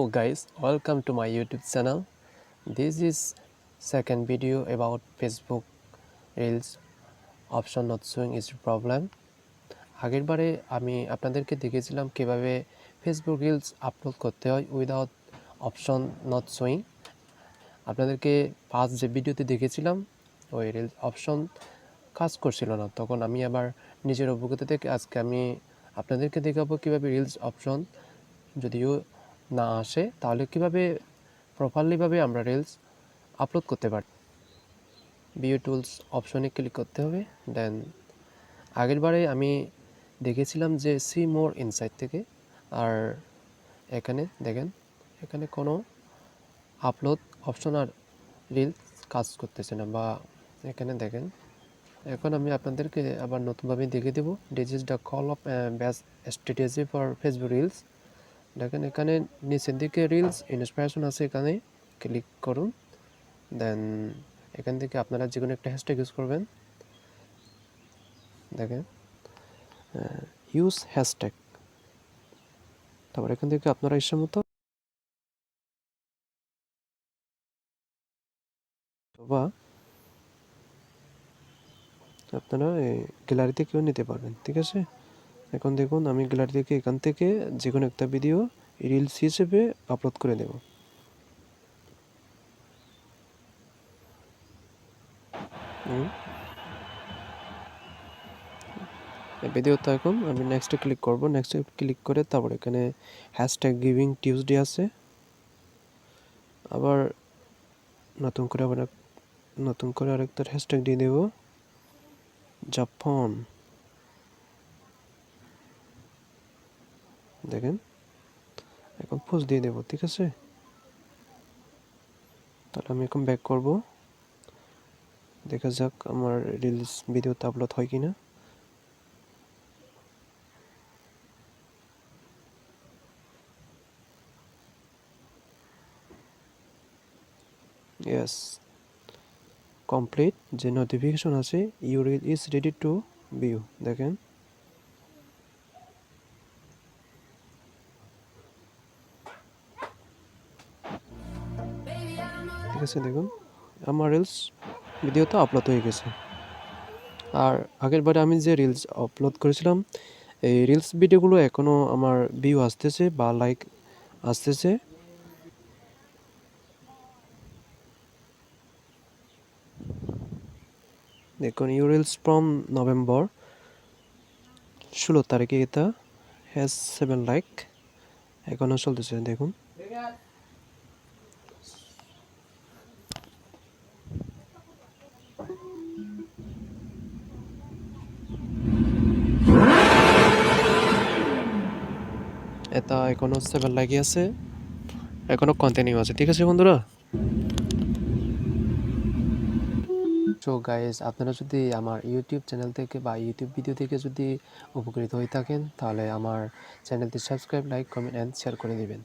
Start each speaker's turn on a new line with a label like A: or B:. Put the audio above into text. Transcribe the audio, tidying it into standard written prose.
A: guys, welcome to my YouTube channel. This is second video about Facebook Reels option not showing is problem. আগের বারে আমি আপনাদেরকে দেখিয়েছিলাম কিভাবে ফেসবুক রিলস আপলোড করতে হয় উইদাউট অপশন নট শোয়িং। আপনাদেরকে ফার্স্ট যে ভিডিওতে দেখেছিলাম ওই রিলস অপশন কাজ করছিল না, তখন আমি আবার নিজের অভিজ্ঞতা থেকে আজকে আমি আপনাদেরকে দেখাবো কিভাবে রিলস অপশন যদিও না আসে তাহলে কিভাবে প্রপারলিভাবে আমরা রিলস আপলোড করতে পারি। ভিডিও টুলস অপশনে ক্লিক করতে হবে। দেন আগের বারে আমি দেখেছিলাম যে সি মোর ইনসাইট থেকে, আর এখানে দেখেন এখানে কোনো আপলোড অপশন আর রিলস কাজ করতেছে না, বা এখানে দেখেন এখন আমি আপনাদেরকে আবার নতুনভাবে দেখিয়ে দেবো। This is the call of best strategy for Facebook reels. দেখেন এখানে নিচের দিকে রিলস ইন্সপিরেশন আছে, এখানে ক্লিক করুন। দেন এখান থেকে আপনারা যে কোনো একটা হ্যাশট্যাগ ইউজ করবেন। দেখেন ইউজ হ্যাশট্যাগ, তারপর এখান থেকে আপনারা ইচ্ছা মতো বা আপনারা গ্যালারি থেকেও নিতে পারবেন, ঠিক আছে। এখন দেখুন আমি গ্যালারি থেকে এখান থেকে যে কোনো একটা ভিডিও রিলস হিসেবে আপলোড করে দেব। ভিডিওটা এখন আমি নেক্সটে ক্লিক করব। নেক্সটে ক্লিক করে তারপর এখানে হ্যাশট্যাগ গিভিং টিউসডে আছে। আবার নতুন করে আরেকটা হ্যাশট্যাগ দিয়ে দেব জাপান। দেখেন এখন পোস্ট দিয়ে দেব, ঠিক আছে। তাহলে আমি এখন ব্যাক করব, দেখা যাক আমার রিলস ভিডিওটা আপলোড হয় কিনা। ইয়েস কমপ্লিট, যে নোটিফিকেশন আছে your reel is ready to view. দেখেন ঠিক আছে, দেখুন আমার রিলস ভিডিওটা আপলোড হয়ে গেছে। আর আগের বারে আমি যে রিলস আপলোড করেছিলাম এই রিলস ভিডিওগুলো এখনও আমার ভিউ আসতেছে বা লাইক আসতেছে। দেখুন ইউ রিলস ফ্রম নভেম্বর 16 তারিখে এটা হ্যাজ 7 লাইক এখনও চলতেছে। দেখুন এটা এখনও 7 লাইকই আছে, এখনও কন্টিনিউ আছে, ঠিক আছে বন্ধুরা। সো গাইজ, আপনারা যদি আমার ইউটিউব চ্যানেল থেকে বা ইউটিউব ভিডিও থেকে যদি উপকৃত হয়ে থাকেন তাহলে আমার চ্যানেলটি subscribe, like, comment and share করে দেবেন।